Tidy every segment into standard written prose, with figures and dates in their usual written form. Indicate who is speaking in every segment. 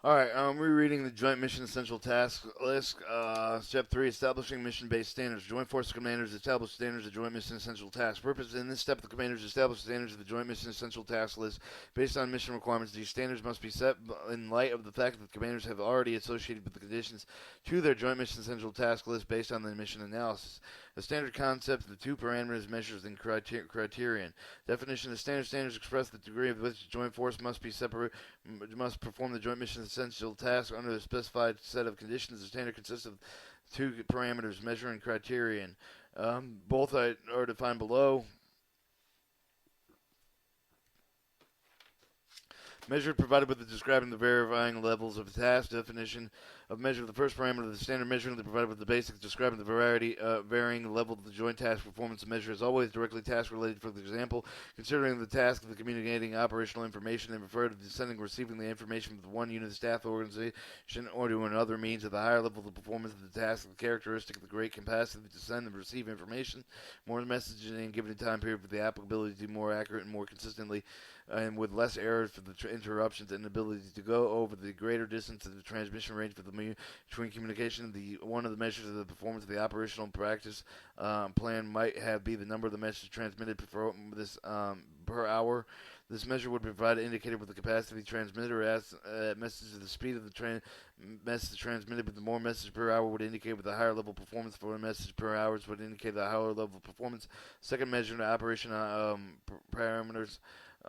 Speaker 1: All right, rereading the Joint Mission Essential Task List. Step 3, establishing mission-based standards. Joint Force commanders establish standards of Joint Mission Essential Task. Purpose in this step, the commanders establish standards of the Joint Mission Essential Task List based on mission requirements. These standards must be set in light of the fact that the commanders have already associated with the conditions to their Joint Mission Essential Task List based on the mission analysis. A standard concept, the two parameters, measures, and criterion. Definition of standards express the degree of which the Joint Force must perform the joint mission essential task under the specified set of conditions. The standard consists of two parameters, measure and criterion. Both are defined below. Measure provided with the describing the verifying levels of the task. Definition of measure. The first parameter of the standard measuring provided with the basics describing the varying level of the joint task performance measure is always directly task related. For example, considering the task of the communicating operational information and refer to the sending or receiving the information from one unit of staff organization or to another means of the higher level of the performance of the task. The characteristic of the great capacity to send and receive information, more messaging in a given time period for the applicability to be more accurate and more consistently and with less errors for the interruptions and ability to go over the greater distance of the transmission range for the between communication. One of the measures of the performance of the operational practice plan might have be the number of the messages transmitted per hour. This measure would provide an indicator with the capacity transmitted or as message of the speed of the message transmitted, but the more message per hour would indicate with a higher level performance. For a message per hour would indicate the higher level performance. Second measure, the operation parameters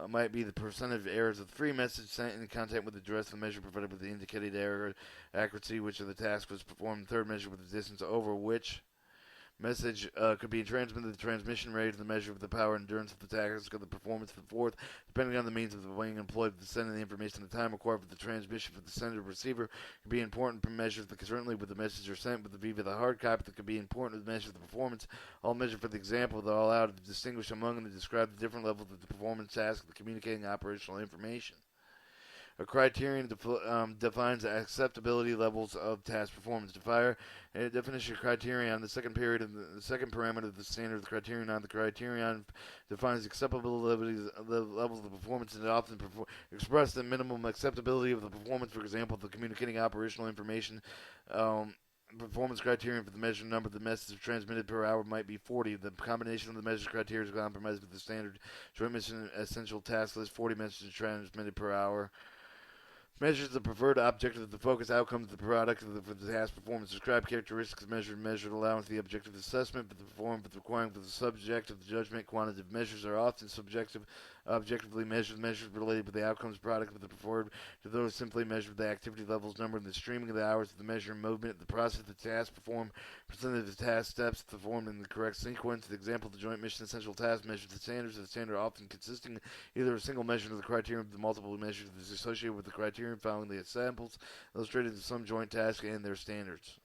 Speaker 1: might be the percentage of errors of the free message sent in contact with the address. The measure provided with the indicated error accuracy, which of the task was performed. Third measure with the distance over which message could be transmitted, the transmission rate, the measure of the power endurance of the task, of the performance of the fourth, depending on the means of the being employed for the sending the information, the time required for the transmission for the sender receiver could be important measures that certainly with the message are sent with the view of the hard copy that could be important to measure the performance. All measure for the example that are allowed to distinguish among and to describe the different levels of the performance task of the communicating operational information. A criterion defines acceptability levels of task performance. Definition criterion. The second period of the second parameter of the standard. The criterion on the criterion defines acceptability levels of the performance and it often express the minimum acceptability of the performance. For example, the communicating operational information. Performance criterion for the measured number of the messages transmitted per hour might be 40. The combination of the measured criteria is compromised with the standard joint mission essential task list. 40 messages transmitted per hour. Measures the preferred objective of the focus outcomes of the product for the task performance. Describe characteristics measured allowance the objective assessment for the performance but requiring for the subject of the judgment. Quantitative measures are often subjective. Objectively measures related with the outcomes product with the preferred to those simply measured the activity levels number and the streaming of the hours of the measure movement the process of the task performed percentage of the task steps performed in the correct sequence. The example of the joint mission essential task measures the standards of the standard often consisting either a single measure of the criterion of the multiple measures that is associated with the criterion following the examples illustrated in some joint tasks and their standards.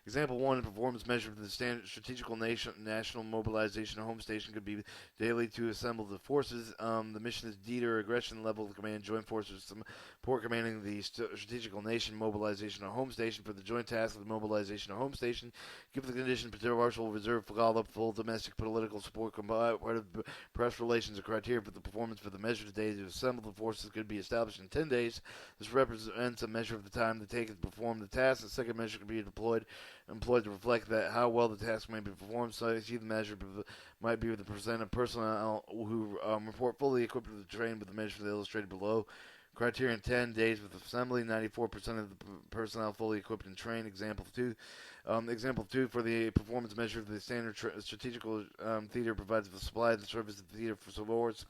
Speaker 1: Example 1, performance measure for the standard strategical national mobilization home station could be daily to assemble the forces. The mission is DETR, aggression level of command, joint forces support commanding the strategical nation mobilization of home station for the joint task of the mobilization of home station. Give the condition partial reserve for full domestic political support part of press relations a criteria for the performance for the measure today to assemble the forces could be established in 10 days. This represents a measure of the time to take to perform the task. The second measure could be employed to reflect that how well the task may be performed. So see the measure might be with the percent of personnel who report fully equipped with the train with the measure illustrated below. Criterion 10 days with assembly, 94% of the personnel fully equipped and trained. Example 2 for the performance measure of the standard strategical theater provides the supply of the service of the theater for supports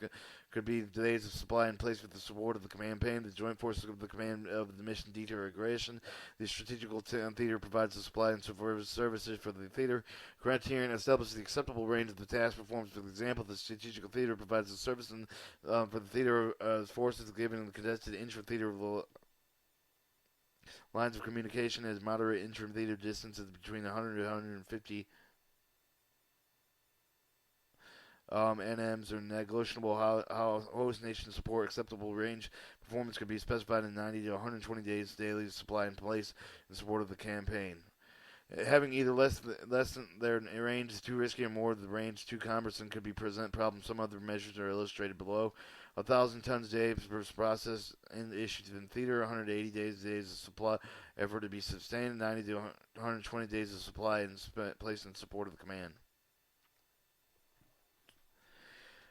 Speaker 1: could be the days of supply in place with the support of the command pane. The joint forces of the command of the mission DETR aggression. The strategical theater provides the supply and services for the theater. Criterion establishes the acceptable range of the task performance. For example, the strategical theater provides the service for the theater forces given in the contested intra-theater lines of communication as moderate intra-theater distances between 100 and 150 NMs are negotiable. How host nation support acceptable range performance could be specified in 90 to 120 days daily supply in place in support of the campaign. Having either less than their range is too risky or more the range too cumbersome could be present problems. Some other measures are illustrated below. 1,000 tons a day per process and issued in theater, 180 days of supply effort to be sustained, 90 to 120 days of supply and placed in support of the command.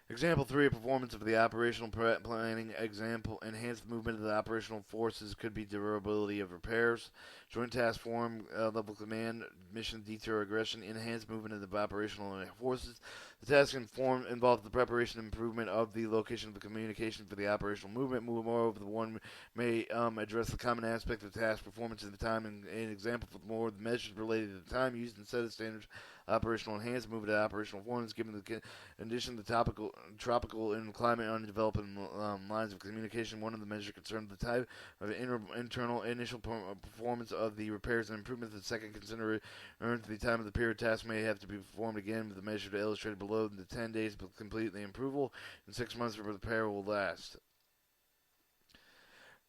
Speaker 1: Example 3, performance of the operational planning. Example, enhanced movement of the operational forces could be durability of repairs. Joint task form, level command, mission deter aggression, enhanced movement of the operational forces. The task involved the preparation and improvement of the location of the communication for the operational movement. Moreover, the one may address the common aspect of task performance at the time. And an example for more the measures related to the time used in set of standards. Operational enhanced movement of operational performance given the condition, the tropical and climate undeveloped lines of communication. One of the measures concerned the type of internal initial performance of the repairs and improvements. The second consider the time of the period task may have to be performed again with the measure illustrated below. The 10 days to complete the approval and 6 months for the repair will last.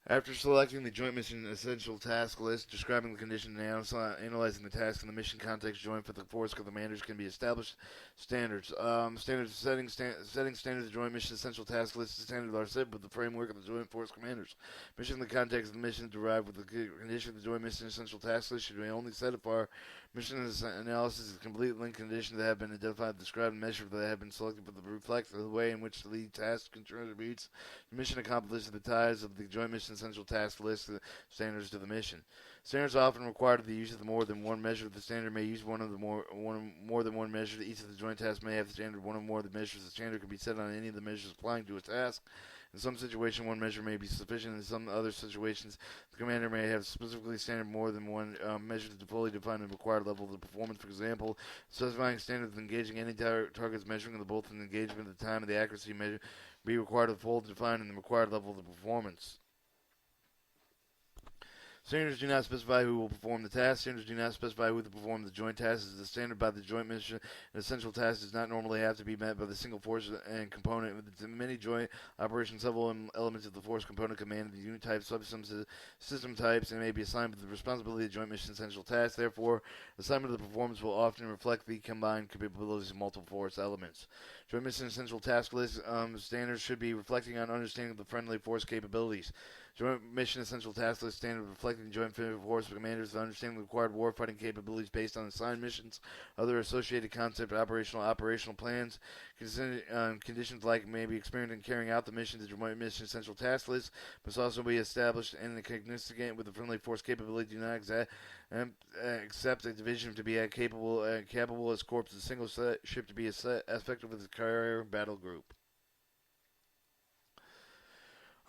Speaker 1: After selecting the Joint Mission Essential Task List, describing the condition, and analyzing the task in the mission context, joint for the force commanders can be established standards. Setting standards of the Joint Mission Essential Task List standards are set with the framework of the Joint Force Commanders. Mission in the context of the mission derived with the condition of the Joint Mission Essential Task List should be only set if our mission analysis is complete link conditions that have been identified, described, and measured that have been selected for the reflect the way in which the lead task contributes the mission accomplished the ties of the Joint Mission Essential Task List standards to the mission. Standards are often required the use of more than one measure. The standard may use more than one measure. Each of the joint tasks may have the standard one or more of the measures. The standard can be set on any of the measures applying to a task. In some situations, one measure may be sufficient. In some other situations, the commander may have specifically standard more than one measure to fully define the required level of performance. For example, specifying standards of engaging any targets, measuring the both in the engagement, the time, and the accuracy measure be required to fully define and the required level of the performance. Standards do not specify who will perform the task. Standards do not specify who will perform the joint task. As the standard by the joint mission, an essential task does not normally have to be met by the single force and component. With the many joint operations level and elements of the force component command, the unit types, subsystems, system types, and may be assigned with the responsibility of the joint mission essential task. Therefore, assignment of the performance will often reflect the combined capabilities of multiple force elements. Joint mission essential task list standards should be reflecting on understanding of the friendly force capabilities. Joint Mission Essential Task List standard reflecting Joint Force Commanders to understand the required warfighting capabilities based on assigned missions, other associated concept, operational plans, conditions like may be experienced in carrying out the mission. The Joint Mission Essential Task List must also be established and the cognizant with the friendly force capability. Do not accept a division to be capable as corps, a single ship to be effective with a carrier battle group.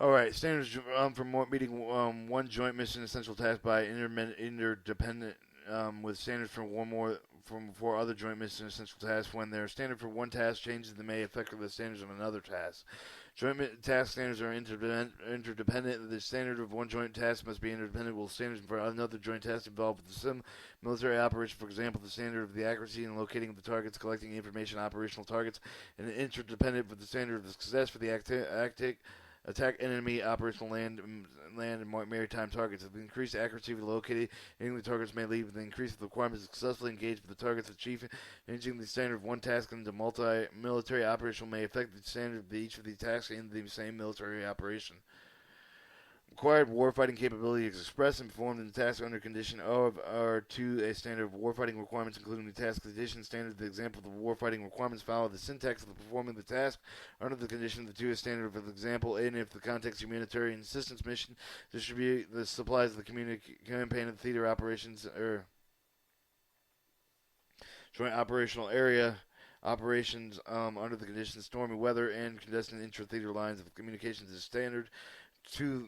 Speaker 1: Alright, standards for meeting one joint mission essential task by interdependent with standards for other joint mission essential tasks. When their standard for one task changes, they may affect the standards of another task. Joint task standards are interdependent. The standard of one joint task must be interdependent with standards for another joint task involved with some military operation. For example, the standard of the accuracy in locating the targets, collecting information, operational targets, and interdependent with the standard of the success for the attack enemy operational land and maritime targets. The increased accuracy of the located enemy targets may lead to the increase of the requirements to successfully engage with the targets achieving the standard of one task into multi-military operation may affect the standard of each of the tasks in the same military operation. Required warfighting capability is expressed and performed in the task under condition of or to a standard of warfighting requirements, including the task condition standard. The example of the warfighting requirements follow the syntax of the performing the task under the condition of the two a standard of the example. And if the context humanitarian assistance mission, distribute the supplies of the campaign of the theater operations or joint operational area. Operations under the conditions stormy weather and clandestine intra-theater lines of communications is standard. 2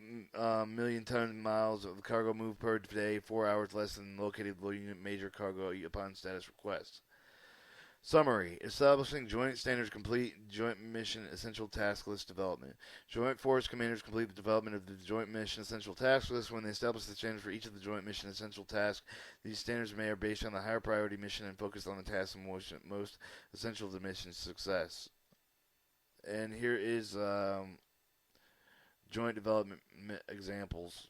Speaker 1: million ton miles of cargo moved per day, 4 hours less than located below unit major cargo upon status request. Summary: establishing joint standards complete joint mission essential task list development. Joint force commanders complete the development of the joint mission essential task list when they establish the standards for each of the joint mission essential tasks. These standards are based on the higher priority mission and focused on the tasks most essential to mission success. And here is joint development examples.